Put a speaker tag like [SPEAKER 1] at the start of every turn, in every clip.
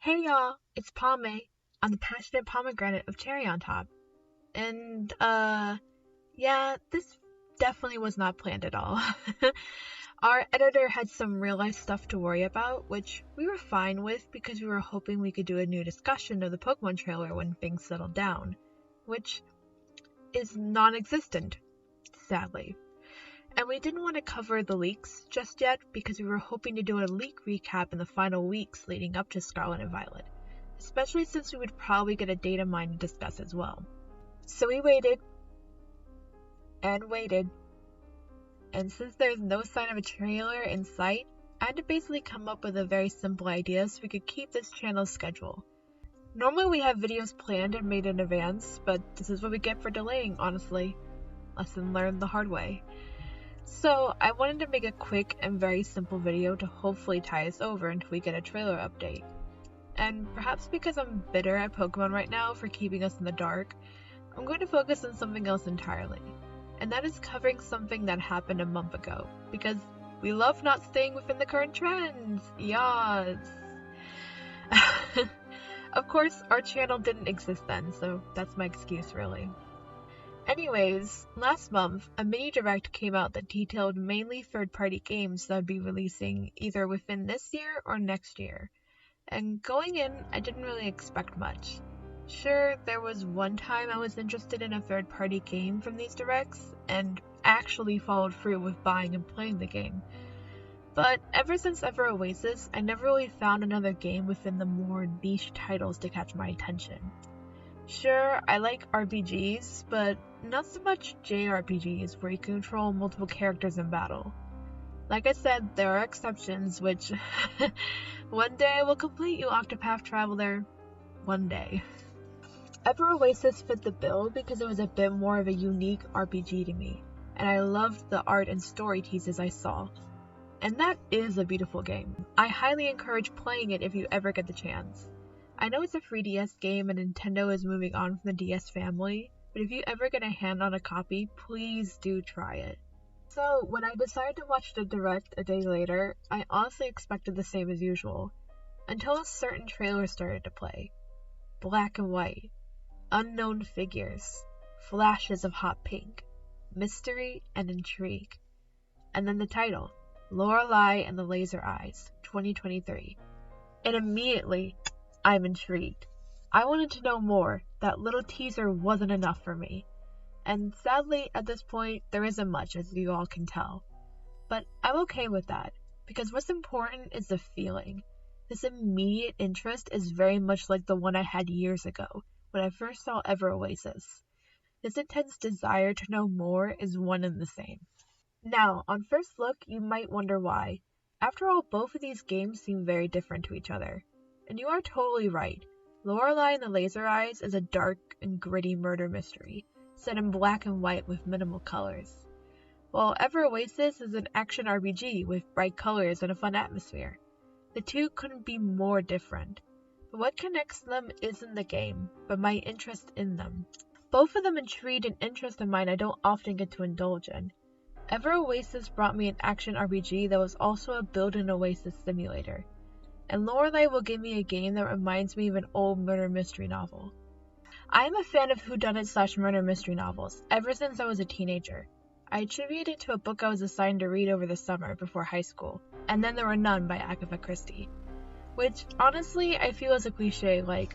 [SPEAKER 1] Hey y'all, it's Pomé. I'm the passionate pomegranate of cherry on top. And, yeah, this definitely was not planned at all. Our editor had some real life stuff to worry about, which we were fine with because we were hoping we could do a new discussion of the Pokemon trailer when things settled down, which is non existent, sadly. And we didn't want to cover the leaks just yet because we were hoping to do a leak recap in the final weeks leading up to Scarlet and Violet, especially since we would probably get a data mine to discuss as well. So we waited and waited, and since there's no sign of a trailer in sight, I had to basically come up with a very simple idea so we could keep this channel's schedule. Normally we have videos planned and made in advance, but this is what we get for delaying, honestly. Lesson learned the hard way. So I wanted to make a quick and very simple video to hopefully tie us over until we get a trailer update. And perhaps because I'm bitter at Pokemon right now for keeping us in the dark, I'm going to focus on something else entirely. And that is covering something that happened a month ago, because we love not staying within the current trends. Yes. Of course, our channel didn't exist then, so that's my excuse really. Anyways, last month, a mini direct came out that detailed mainly third-party games that would be releasing either within this year or next year. And going in, I didn't really expect much. Sure, there was one time I was interested in a third-party game from these directs, and actually followed through with buying and playing the game. But ever since Ever Oasis, I never really found another game within the more niche titles to catch my attention. Sure, I like RPGs, but not so much JRPGs where you control multiple characters in battle. Like I said, there are exceptions, which one day I will complete you, Octopath Traveler. One day. Ever Oasis fit the bill because it was a bit more of a unique RPG to me, and I loved the art and story teases I saw. And that is a beautiful game. I highly encourage playing it if you ever get the chance. I know it's a 3DS game and Nintendo is moving on from the DS family, but if you ever get a hand on a copy, please do try it. So, when I decided to watch the direct a day later, I honestly expected the same as usual, until a certain trailer started to play. Black and white, unknown figures, flashes of hot pink, mystery and intrigue. And then the title, Lorelei and the Laser Eyes, 2023. And immediately, I'm intrigued. I wanted to know more. That little teaser wasn't enough for me. And sadly, at this point, there isn't much, as you all can tell. But I'm okay with that, because what's important is the feeling. This immediate interest is very much like the one I had years ago, when I first saw Ever Oasis. This intense desire to know more is one and the same. Now, on first look, you might wonder why. After all, both of these games seem very different to each other. And you are totally right. Lorelei and the Laser Eyes is a dark and gritty murder mystery, set in black and white with minimal colors. While Ever Oasis is an action RPG with bright colors and a fun atmosphere. The two couldn't be more different. But what connects them isn't the game, but my interest in them. Both of them intrigued an interest of mine I don't often get to indulge in. Ever Oasis brought me an action RPG that was also a build-an-Oasis simulator. And Lorelei will give me a game that reminds me of an old murder mystery novel. I am a fan of whodunit/murder mystery novels ever since I was a teenager. I attribute it to a book I was assigned to read over the summer before high school, And Then There Were None by Agatha Christie. Which, honestly, I feel is a cliche like,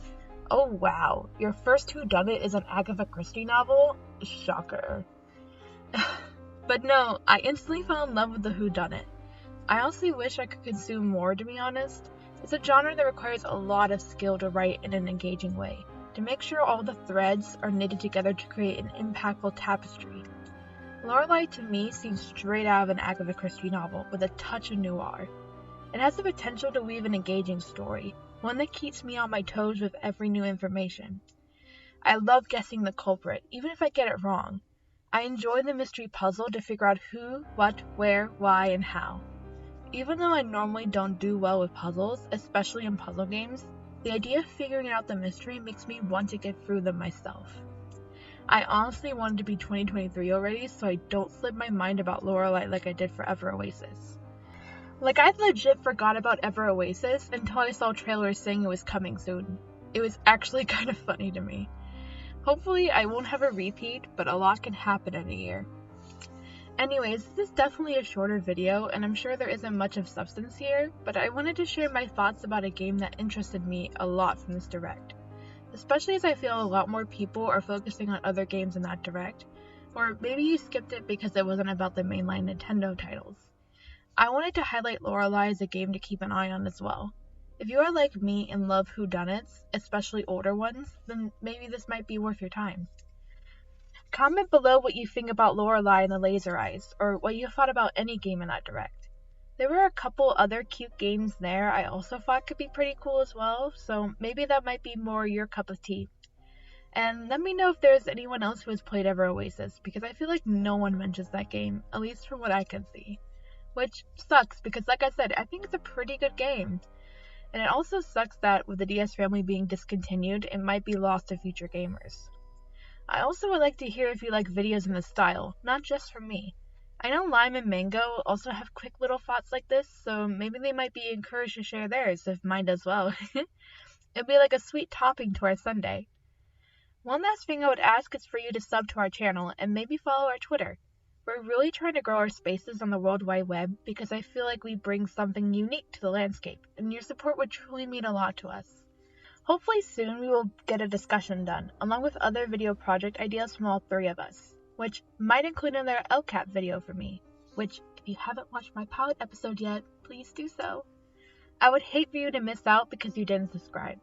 [SPEAKER 1] oh wow, your first whodunit is an Agatha Christie novel? Shocker. But no, I instantly fell in love with the whodunit. I honestly wish I could consume more, to be honest. It's a genre that requires a lot of skill to write in an engaging way, to make sure all the threads are knitted together to create an impactful tapestry. Lorelei to me seems straight out of an Agatha Christie novel with a touch of noir. It has the potential to weave an engaging story, one that keeps me on my toes with every new information. I love guessing the culprit, even if I get it wrong. I enjoy the mystery puzzle to figure out who, what, where, why, and how. Even though I normally don't do well with puzzles, especially in puzzle games, the idea of figuring out the mystery makes me want to get through them myself. I honestly wanted to be 2023 already, so I don't slip my mind about Lorelei like I did for Ever Oasis. Like, I legit forgot about Ever Oasis until I saw trailers saying it was coming soon. It was actually kind of funny to me. Hopefully I won't have a repeat, but a lot can happen in a year. Anyways, this is definitely a shorter video, and I'm sure there isn't much of substance here, but I wanted to share my thoughts about a game that interested me a lot from this direct. Especially as I feel a lot more people are focusing on other games in that direct, or maybe you skipped it because it wasn't about the mainline Nintendo titles. I wanted to highlight Lorelei as a game to keep an eye on as well. If you are like me and love whodunits, especially older ones, then maybe this might be worth your time. Comment below what you think about Lorelei and the Laser Eyes, or what you thought about any game in that direct. There were a couple other cute games there I also thought could be pretty cool as well, so maybe that might be more your cup of tea. And let me know if there's anyone else who has played Ever Oasis, because I feel like no one mentions that game, at least from what I can see. Which sucks, because like I said, I think it's a pretty good game. And it also sucks that with the DS family being discontinued, it might be lost to future gamers. I also would like to hear if you like videos in this style, not just from me. I know Lime and Mango also have quick little thoughts like this, so maybe they might be encouraged to share theirs if mine does well. It'd be like a sweet topping to our sundae. One last thing I would ask is for you to sub to our channel and maybe follow our Twitter. We're really trying to grow our spaces on the World Wide Web because I feel like we bring something unique to the landscape, and your support would truly mean a lot to us. Hopefully soon we will get a discussion done, along with other video project ideas from all three of us, which might include another LCAP video for me, which, if you haven't watched my pilot episode yet, please do so. I would hate for you to miss out because you didn't subscribe.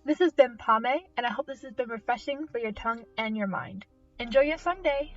[SPEAKER 1] This has been Pomé, and I hope this has been refreshing for your tongue and your mind. Enjoy your Sunday!